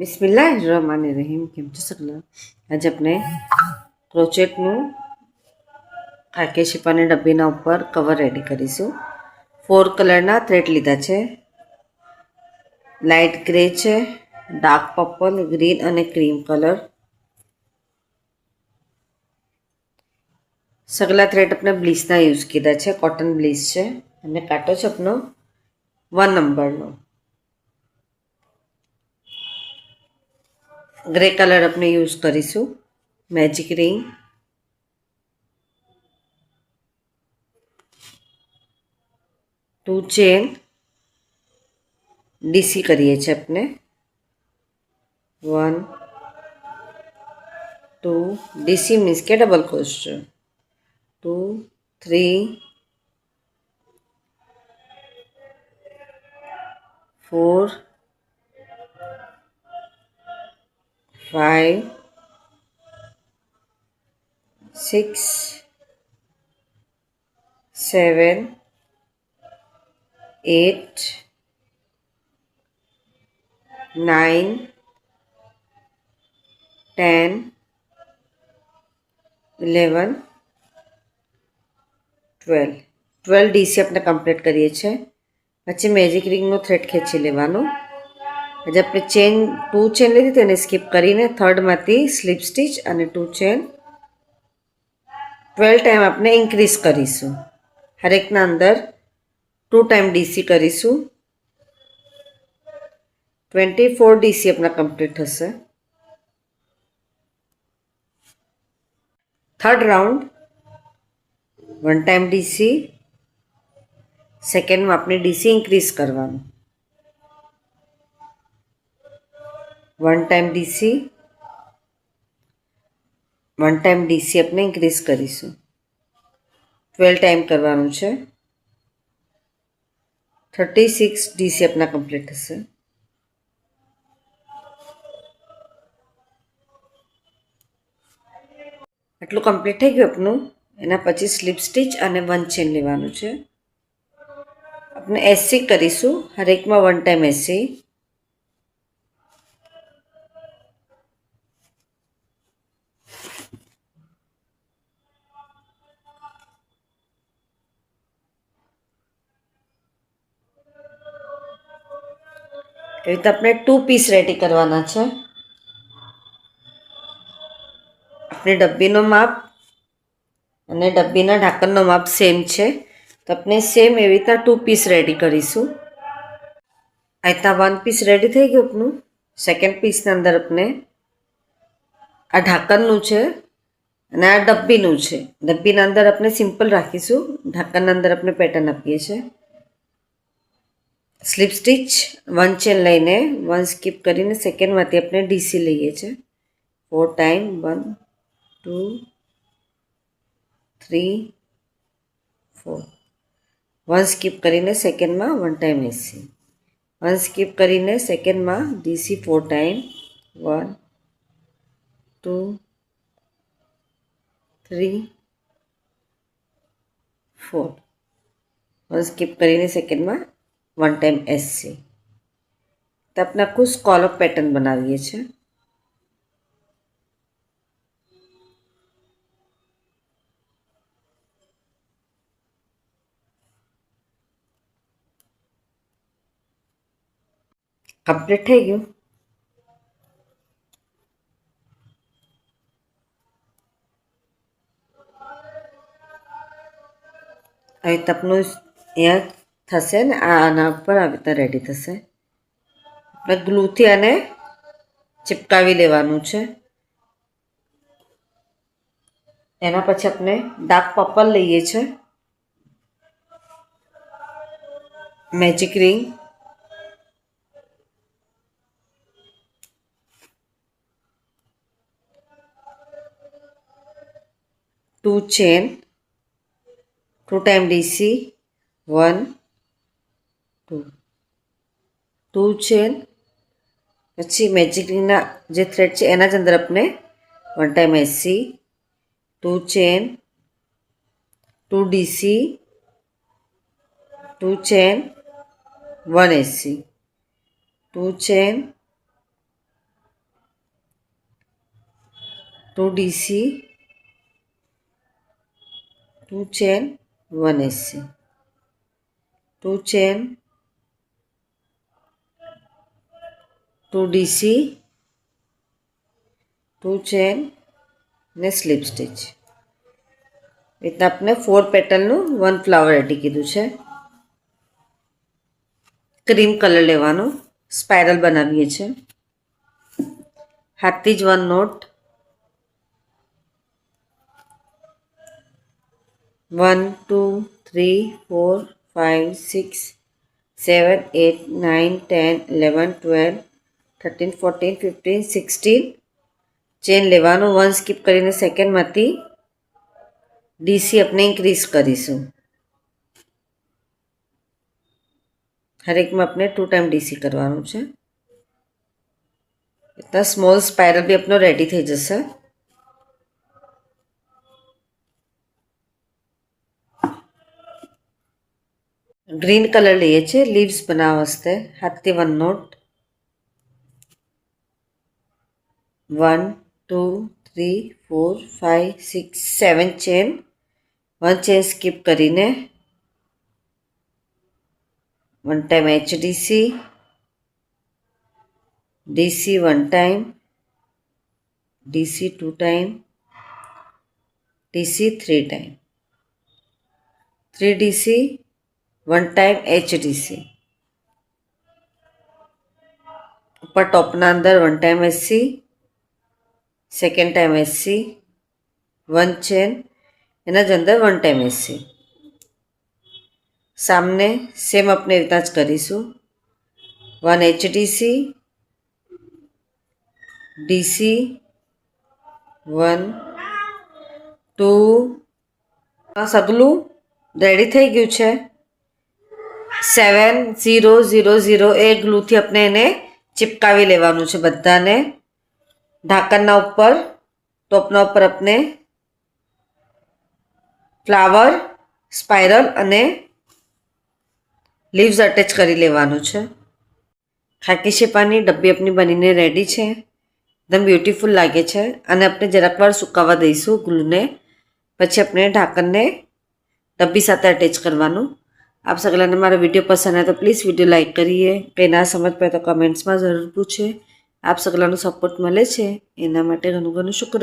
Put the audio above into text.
બિસ્મિલ્લાહિર્રહમાનિર્રહીમ. કેમ છો સગલા? આજે આપણે ક્રોચેટનું ખાકી શિપાની ડબ્બીના ઉપર કવર રેડી કરીશું. 4 કલરના થ્રેડ લીધા છે. લાઇટ ગ્રે છે, ડાર્ક પર્પલ, ગ્રીન અને ક્રીમ કલર. સગલા થ્રેડ આપણે બ્લીચના યુઝ કીધા છે, કોટન બ્લીચ છે અને કાંટો છે આપણો 1 નંબરનો. ગ્રે કલર આપણે યુઝ કરીશું. Magic ring, two chain, DC કરીએ છીએ આપણે 1 2. ડીસી મીન્સ કે ડબલ ક્રોશો. 2 3 4 5 6 7 8 9 10 11 12 ડીસી આપણે કમ્પ્લીટ કરીએ છીએ. પછી મેજિક રિંગનો થ્રેડ ખેંચી લેવાનો. આજે આપણે ચેન 2 ચેન લીધી તેને સ્કીપ કરીને થર્ડમાંથી સ્લીપ સ્ટીચ અને 2 ચેન 12 ટાઈમ આપણે ઇન્ક્રીઝ કરીશું. હરેકના અંદર 2 ટાઈમ ડીસી કરીશું. 24 ડીસી આપણા કમ્પ્લીટ થશે. થર્ડ રાઉન્ડ 1 ટાઈમ ડીસી, સેકન્ડમાં આપણે ડીસી ઇન્ક્રીઝ કરવાનું. 1 ટાઈમ ડીસી, 1 ટાઈમ ડીસી આપણે ઇન્ક્રીઝ કરીશું. 12 ટાઈમ કરવાનું છે. 36 ડીસી આપણા કમ્પ્લીટ થશે. આટલું કમ્પ્લીટ થઈ ગયું આપનું. એના પછી સ્લીપ સ્ટીચ અને 1 ચેન લેવાનું છે. આપણે એસસી કરીશું. હરેકમાં 1 ટાઈમ એસસી. એવી રીતે આપણે 2 પીસ રેડી કરવાના છે. આપણે ડબ્બીનો માપ અને ડબ્બીના ઢાંકણનો માપ સેમ છે, તો આપણે સેમ એવી રીતના 2 પીસ રેડી કરીશું. આ રીતના 1 પીસ રેડી થઈ ગયું આપનું. સેકન્ડ પીસના અંદર આપણે આ ઢાંકણનું છે અને આ ડબ્બીનું છે. ડબ્બીના અંદર આપણે સિમ્પલ રાખીશું, ઢાંકણના અંદર આપણે પેટર્ન આપીએ છીએ. સ્લીપ સ્ટીચ 1 ચેન લઈને 1 સ્કીપ કરીને સેકન્ડમાંથી આપણે ડીસી લઈએ છીએ. 4 ટાઈમ 1 2 3 4. 1 સ્કીપ કરીને સેકન્ડમાં 1 ટાઈમ એસી. 1 સ્કીપ કરીને સેકન્ડમાં ડીસી 4 ટાઈમ 1 2 3 4. 1 સ્કીપ કરીને સેકન્ડમાં 1 ટાઈમ એસસી. તો આપણે આખું સ્કોલપ પેટર્ન બનાવીએ છીએ. કમ્પ્લીટ થઈ ગયું. આવી રીતે આપનું અહીંયા થશે ને આના ઉપર આવી રીતે રેડી થશે. આપણે ગ્લુથી આને ચિપકાવી લેવાનું છે. એના પછી આપણે ડાર્ક પર્પલ લઈએ છીએ, magic ring, two chain, 2 time DC 1 2 2 chain. પછી મેજિક રિંગના જે થ્રેડ છે એના જ અંદર આપણે 1 time SC, 2 chain, 2 DC, 2 chain 1 SC, 2 chain 2 DC, 2 chain, 1 SC, 2 chain, 2 DC, 2 chain ને સ્લીપ સ્ટિચ. રીતના આપણે 4 પેટલનું 1 ફ્લાવર રેડી કીધું છે. ક્રીમ કલર લેવાનો, સ્પાઇરલ બનાવીએ છીએ. હાથથી જ 1 નોટ, 1 2 3 4 5 6 7 8 9 10 11 12 13 14 15 16 ચેન લેવાનું. 1 સ્કીપ કરીને સેકન્ડમાંથી ડીસી આપણે ઇન્ક્રીઝ કરીશું. હરેકમાં આપણે 2 ટાઈમ ડીસી કરવાનું છે. इतना स्मॉल स्पाइरल भी अपनो रेडी થઈ જશે. ગ્રીન કલર લઈએ છીએ લીવ્સ બનાવવા વાસ્તે. હાથથી 1 નોટ, 1 2 3 4 5 6 7 ચેન, 1 ચેન સ્કીપ કરીને 1 time HDC, DC 1 time, DC 2 time, DC 3 time, 3 DC, 1 time HDC. ऊपर टॉपना अंदर 1 time SC, second time SC, 1 chain एना ज अंदर 1 टाइम SC. सामने सेम अपने रीतना ज करीशू. 1 HDC, DC 1 2 સગલું રેડી થઈ ગયું છે. 7 0 0 0 એ ગ્લુથી આપણે એને ચિપકાવી લેવાનું છે બધાને. ઢાંકણના ઉપર, ટોપના ઉપર આપણે ફ્લાવર, સ્પાઇરલ અને લીવ્સ અટેચ કરી લેવાનું છે. ખાકી શેપાની ડબ્બી આપણી બનીને રેડી છે. एकदम ब्यूटीफुल लागे छे. અને આપણે જરાક વાર સુકાવા દઈશું ગ્લુને. પછી આપણે ઢાંકણને ડબ્બી સાથે અટેચ કરવાનું. આપ સગલાને મારો વિડીયો પસંદ આવે તો પ્લીઝ વિડીયો લાઇક કરીએ. કંઈ ના સમજ પડે તો કમેન્ટ્સમાં જરૂર પૂછે. આપ સગલાનો સપોર્ટ મળે છે એના માટે ઘણું ઘણું શુક્ર.